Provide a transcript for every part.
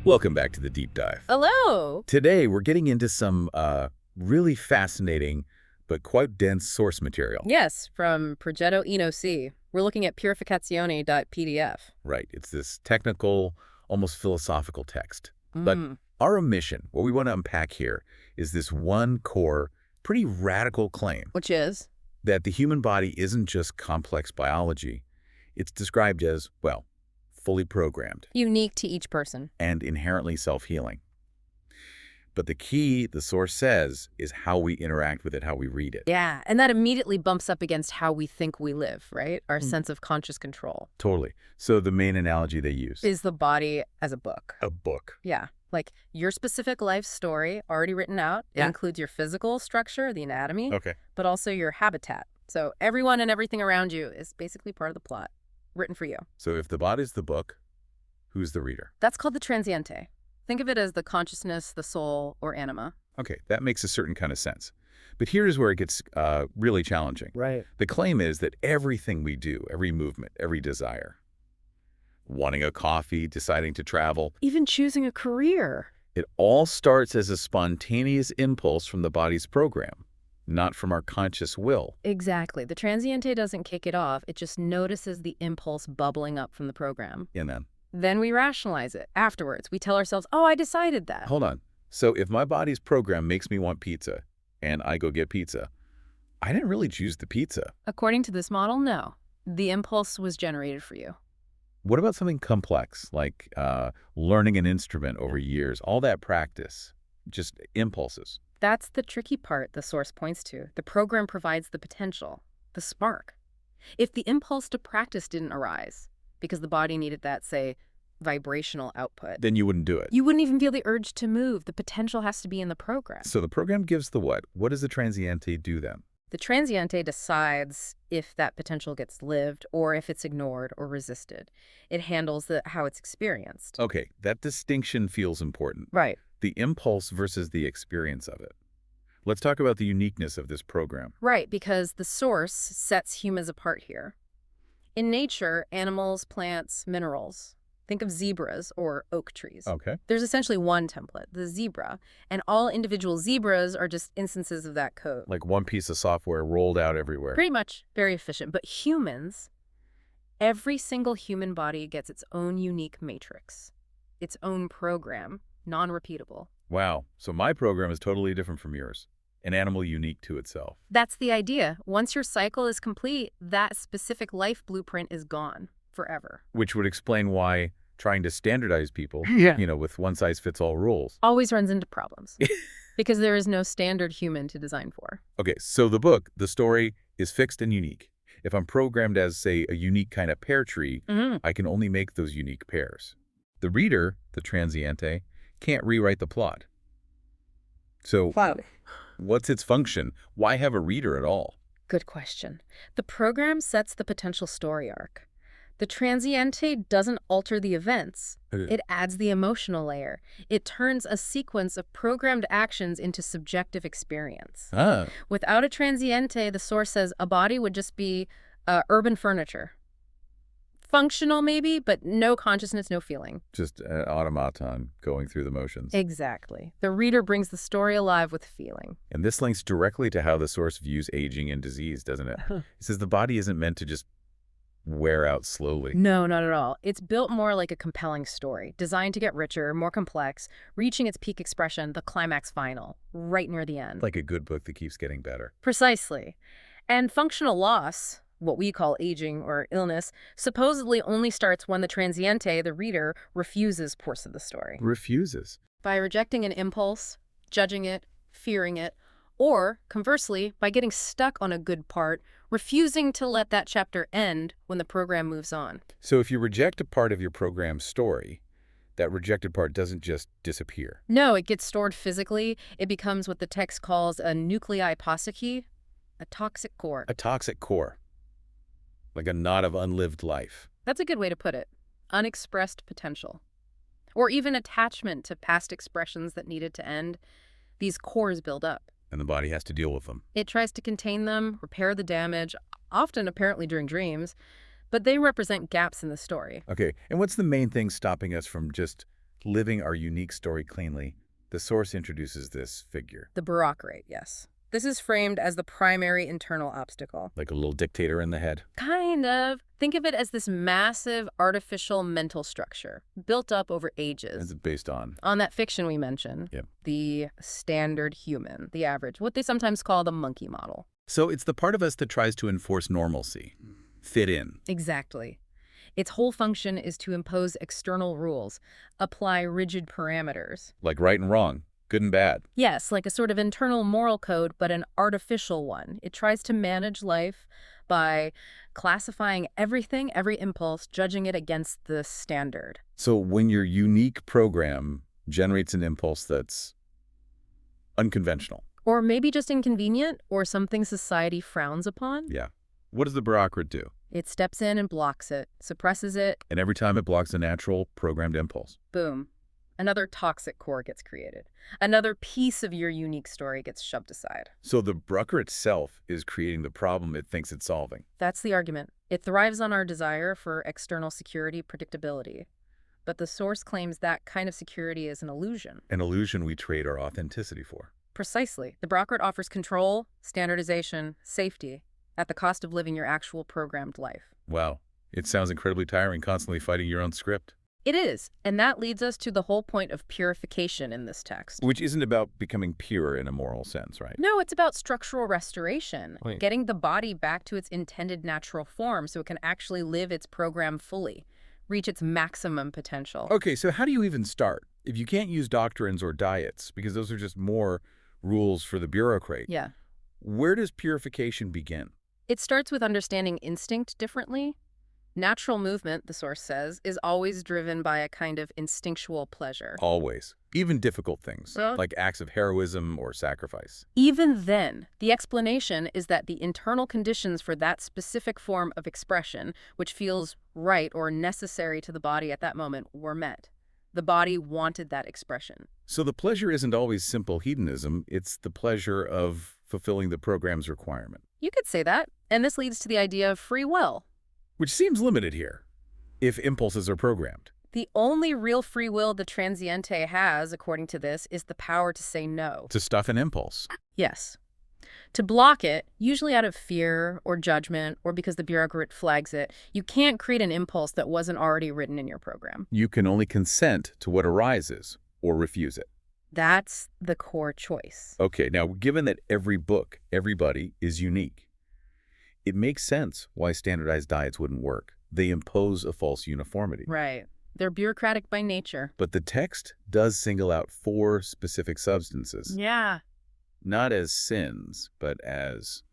Welcome back to the Deep Dive. Hello. Today, we're getting into some really fascinating but quite dense source material. Yes, from Progetto Eno C. We're looking at purificazione.pdf. Right. It's this technical, almost philosophical text. But our mission, what we want to unpack here, is this one core, pretty radical claim Which is? that the human body isn't just complex biology. It's described as, well, fully programmed Unique to each person. and inherently self-healing. But the key, the source says, is how we interact with it, how we read it. Yeah, and that immediately bumps up against how we think we live, right? Our sense of conscious control. Totally. So the main analogy they use. Is the body as a book. A book. Yeah, like your specific life story already written out. It includes your physical structure, the anatomy, Okay. but also your habitat. So everyone and everything around you is basically part of the plot, written for you. So if the body's the book, who's the reader? That's called the transiente. Think of it as the consciousness, the soul, or anima. Okay, that makes a certain kind of sense. But here's where it gets really challenging. Right. The claim is that everything we do, every movement, every desire, wanting a coffee, deciding to travel, Even choosing a career. it all starts as a spontaneous impulse from the body's program, not from our conscious will. Exactly. The transiente doesn't kick it off. It just notices the impulse bubbling up from the program. And then, Then we rationalize it. Afterwards, we tell ourselves, oh, I decided that. hold on. So if my body's program makes me want pizza, and I go get pizza, I didn't really choose the pizza. According to this model, no. The impulse was generated for you. What about something complex, like learning an instrument over years, all that practice, just impulses? That's the tricky part the source points to. The program provides the potential, the spark. If the impulse to practice didn't arise, because the body needed that, say, vibrational output, Then you wouldn't do it. you wouldn't even feel the urge to move. The potential has to be in the program. So the program gives the what? What does the transiente do then? The transiente decides if that potential gets lived or if it's ignored or resisted. It handles how it's experienced. Okay, that distinction feels important. Right. The impulse versus the experience of it. Let's talk about the uniqueness of this program. Right, because the source sets humans apart here. In nature, animals, plants, minerals. Think of zebras or oak trees. Okay. There's essentially one template, the zebra, and all individual zebras are just instances of that code. Like one piece of software rolled out everywhere. Pretty much very efficient. But humans, every single human body gets its own unique matrix, its own program, non-repeatable. Wow. So my program is totally different from yours. An animal unique to itself. That's the idea. Once your cycle is complete, that specific life blueprint is gone forever. Which would explain why trying to standardize people, with one-size-fits-all rules. Always runs into problems because there is no standard human to design for. Okay, so the book, the story, is fixed and unique. If I'm programmed as, say, a unique kind of pear tree, I can only make those unique pears. The reader, the transiente, can't rewrite the plot. So what's its function? Why have a reader at all? Good question. The program sets the potential story arc. The transiente doesn't alter the events. It adds the emotional layer. It turns a sequence of programmed actions into subjective experience. Without a transiente, the source says a body would just be urban furniture. Functional maybe, but no consciousness, no feeling. Just an automaton going through the motions. Exactly. The reader brings the story alive with feeling. And this links directly to how the source views aging and disease, doesn't it? It says the body isn't meant to just wear out slowly. No, not at all. It's built more like a compelling story, designed to get richer, more complex, reaching its peak expression, the climax final, right near the end. Like a good book that keeps getting better. Precisely. And functional loss, what we call aging or illness, supposedly only starts when the transiente, the reader, refuses parts of the story. Refuses. By rejecting an impulse, judging it, fearing it, or, conversely, by getting stuck on a good part, refusing to let that chapter end when the program moves on. So if you reject a part of your program's story, that rejected part doesn't just disappear. No, it gets stored physically. It becomes what the text calls a nuclei possici, a toxic core. A toxic core. Like a knot of unlived life. That's a good way to put it. Unexpressed potential. Or even attachment to past expressions that needed to end. These cores build up. And the body has to deal with them. It tries to contain them, repair the damage, often apparently during dreams, but they represent gaps in the story. Okay, and what's the main thing stopping us from just living our unique story cleanly, the source introduces this figure. The Barak rate, yes. This is framed as the primary internal obstacle. Like a little dictator in the head. Kind of. Think of it as this massive artificial mental structure built up over ages. Is it based on? On that fiction we mentioned. Yep. The standard human, the average, what they sometimes call the monkey model. So it's the part of us that tries to enforce normalcy, fit in. Exactly. Its whole function is to impose external rules, apply rigid parameters. Like right and wrong, good and bad. Yes, like a sort of internal moral code, but an artificial one. It tries to manage life by classifying everything, every impulse, judging it against the standard. So when your unique program generates an impulse that's unconventional. Or maybe just inconvenient, or something society frowns upon. Yeah. What does the bureaucrat do? It steps in and blocks it, suppresses it. And every time it blocks a natural programmed impulse. Boom. Another toxic core gets created. Another piece of your unique story gets shoved aside. So the bureaucrat itself is creating the problem it thinks it's solving. That's the argument. It thrives on our desire for external security, predictability. But the source claims that kind of security is an illusion. An illusion we trade our authenticity for. Precisely. The bureaucrat offers control, standardization, safety, at the cost of living your actual programmed life. Wow. It sounds incredibly tiring, constantly fighting your own script. It is, and that leads us to the whole point of purification in this text. Which isn't about becoming pure in a moral sense, right? No, it's about structural restoration, Wait. getting the body back to its intended natural form so it can actually live its program fully, reach its maximum potential. Okay, so how do you even start? If you can't use doctrines or diets, because those are just more rules for the bureaucrat, Yeah. where does purification begin? It starts with understanding instinct differently. Natural movement, the source says, is always driven by a kind of instinctual pleasure. Always. Even difficult things, Well- like acts of heroism or sacrifice. Even then, the explanation is that the internal conditions for that specific form of expression, which feels right or necessary to the body at that moment, were met. The body wanted that expression. So the pleasure isn't always simple hedonism, it's the pleasure of fulfilling the program's requirement. You could say that, and this leads to the idea of free will. Which seems limited here, if impulses are programmed. The only real free will the transiente has, according to this, is the power to say no. To stuff an impulse. Yes. To block it, usually out of fear or judgment or because the bureaucrat flags it, you can't create an impulse that wasn't already written in your program. You can only consent to what arises or refuse it. That's the core choice. Okay, now given that every book, everybody, is unique, it makes sense why standardized diets wouldn't work. They impose a false uniformity. Right. They're bureaucratic by nature. But the text does single out 4 specific substances, Yeah. not as sins, but as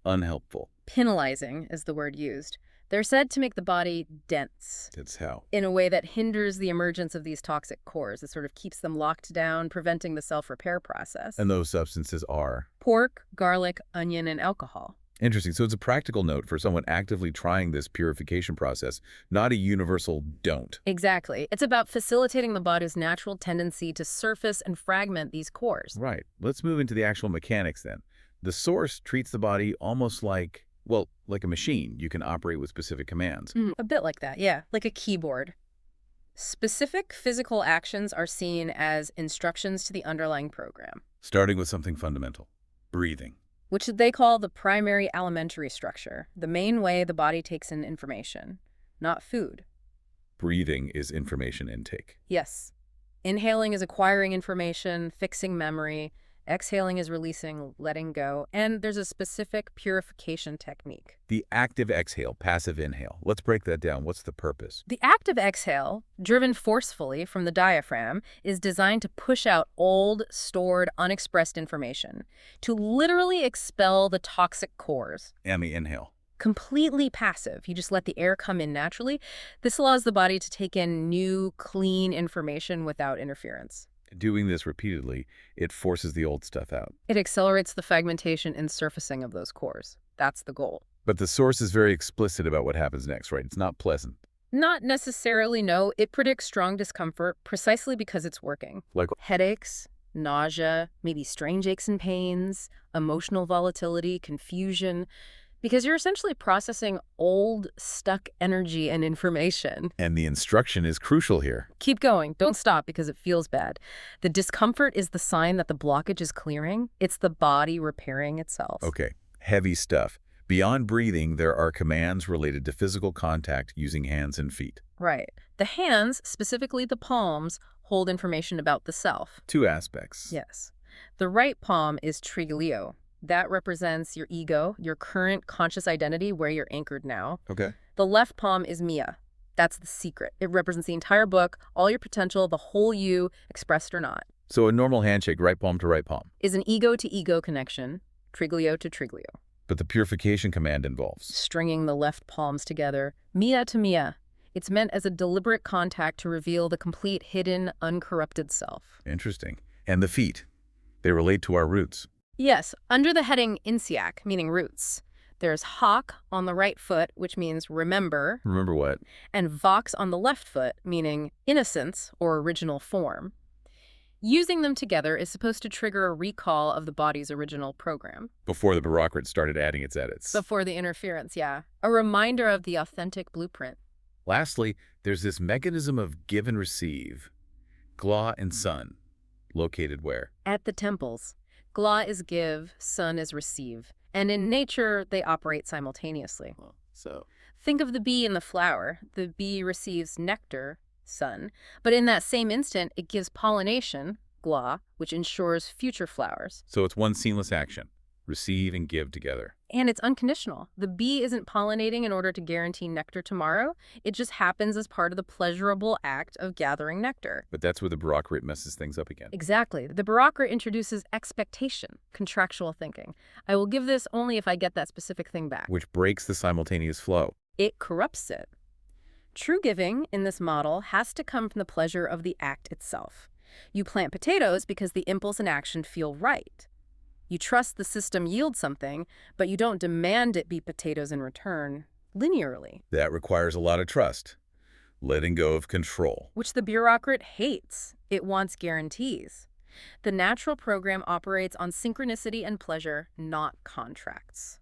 unhelpful. Penalizing is the word used. They're said to make the body dense That's how. in a way that hinders the emergence of these toxic cores. It sort of keeps them locked down, preventing the self-repair process. And those substances are. Pork, garlic, onion, and alcohol. Interesting. So it's a practical note for someone actively trying this purification process, not a universal don't. Exactly. It's about facilitating the body's natural tendency to surface and fragment these cores. Right. Let's move into the actual mechanics then. The source treats the body almost like, well, like a machine you can operate with specific commands. A bit like that, yeah, like a keyboard. Specific physical actions are seen as instructions to the underlying program, Starting with something fundamental, breathing. which they call the primary alimentary structure, the main way the body takes in information, not food. Breathing is information intake. Yes. Inhaling is acquiring information, fixing memory. Exhaling is releasing, letting go. And there's a specific purification technique. The active exhale, passive inhale. Let's break that down. What's the purpose? The active exhale, driven forcefully from the diaphragm, is designed to push out old, stored, unexpressed information, to literally expel the toxic cores. And the inhale. Completely passive. You just let the air come in naturally. This allows the body to take in new, clean information without interference. Doing this repeatedly, it forces the old stuff out. It accelerates the fragmentation and surfacing of those cores. That's the goal. But the source is very explicit about what happens next, right? It's not pleasant. Not necessarily, no. It predicts strong discomfort precisely because it's working. Like, Headaches, nausea, maybe strange aches and pains, emotional volatility, confusion. Because you're essentially processing old, stuck energy and information. And the instruction is crucial here. Keep going. Don't stop because it feels bad. The discomfort is the sign that the blockage is clearing. It's the body repairing itself. Okay, heavy stuff. Beyond breathing, there are commands related to physical contact using hands and feet. Right. The hands, specifically the palms, hold information about the self. Two aspects. Yes. The right palm is Triglio. That represents your ego, your current conscious identity, where you're anchored now. Okay. The left palm is Mia. That's the secret. It represents the entire book, all your potential, the whole you, expressed or not. So a normal handshake, right palm to right palm. Is an ego-to-ego connection, Triglio to Triglio. But the purification command involves Stringing the left palms together, Mia to Mia. It's meant as a deliberate contact to reveal the complete, hidden, uncorrupted self. Interesting. And the feet. They relate to our roots. Yes, under the heading Insiak, meaning roots. There's Hak on the right foot, which means remember, Remember what? and Vox on the left foot, meaning innocence or original form. Using them together is supposed to trigger a recall of the body's original program. Before the bureaucrat started adding its edits. Before the interference, yeah. A reminder of the authentic blueprint. Lastly, there's this mechanism of give and receive. Gla and Sun. Located where? At the temples. Gla is give, Sun is receive. And in nature, they operate simultaneously. So? Think of the bee in the flower. The bee receives nectar, Sun, but in that same instant, it gives pollination, Gla, which ensures future flowers. So it's one seamless action. Receive and give together. And it's unconditional. The bee isn't pollinating in order to guarantee nectar tomorrow. It just happens as part of the pleasurable act of gathering nectar. But that's where the bureaucrat messes things up again. Exactly. The bureaucrat introduces expectation, contractual thinking. I will give this only if I get that specific thing back. Which breaks the simultaneous flow. It corrupts it. True giving in this model has to come from the pleasure of the act itself. You plant potatoes because the impulse and action feel right. You trust the system yields something, but you don't demand it be potatoes in return linearly. That requires a lot of trust. Letting go of control. Which the bureaucrat hates. It wants guarantees. The natural program operates on synchronicity and pleasure, not contracts.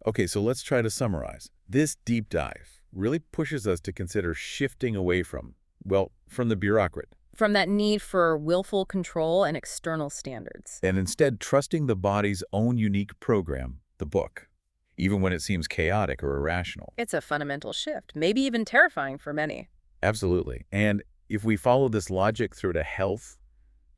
Okay, so let's try to summarize. This deep dive really pushes us to consider shifting away from the bureaucrat. From that need for willful control and external standards. And instead trusting the body's own unique program, the book, even when it seems chaotic or irrational. It's a fundamental shift, maybe even terrifying for many. Absolutely. And if we follow this logic through to health,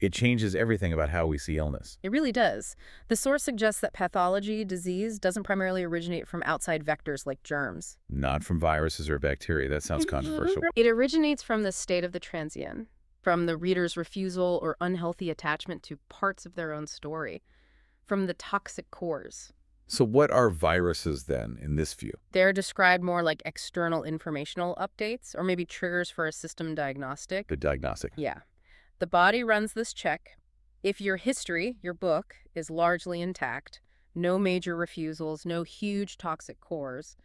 it changes everything about how we see illness. It really does. The source suggests that pathology, disease, doesn't primarily originate from outside vectors like germs. Not from viruses or bacteria. That sounds controversial. It originates from the state of the transient, from the reader's refusal or unhealthy attachment to parts of their own story, from the toxic cores. So what are viruses then in this view? They're described more like external informational updates or maybe triggers for a system diagnostic. The diagnostic. Yeah. The body runs this check. If your history, your book, is largely intact, no major refusals, no huge toxic cores,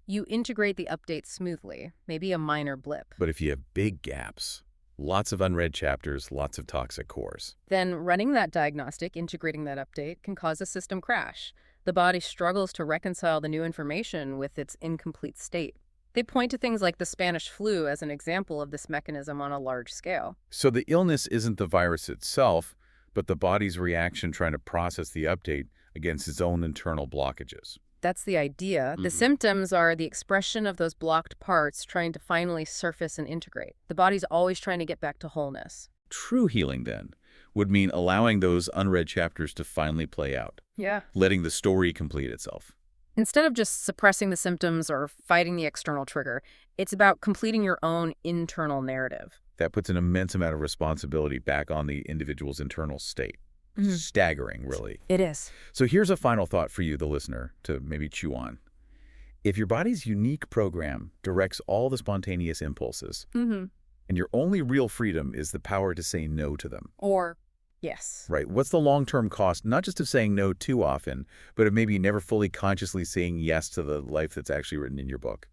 you integrate the update smoothly, maybe a minor blip. But if you have big gaps, lots of unread chapters, lots of toxic cores, then running that diagnostic, integrating that update, can cause a system crash. The body struggles to reconcile the new information with its incomplete state. They point to things like the Spanish flu as an example of this mechanism on a large scale. So the illness isn't the virus itself, but the body's reaction trying to process the update against its own internal blockages. That's the idea. The symptoms are the expression of those blocked parts trying to finally surface and integrate. The body's always trying to get back to wholeness. True healing, then, would mean allowing those unread chapters to finally play out. Yeah. Letting the story complete itself. Instead of just suppressing the symptoms or fighting the external trigger, it's about completing your own internal narrative. That puts an immense amount of responsibility back on the individual's internal state. Staggering, really. It is. So here's a final thought for you, the listener, to maybe chew on. If your body's unique program directs all the spontaneous impulses, and your only real freedom is the power to say no to them. Or yes. Right. What's the long-term cost, not just of saying no too often, but of maybe never fully consciously saying yes to the life that's actually written in your book?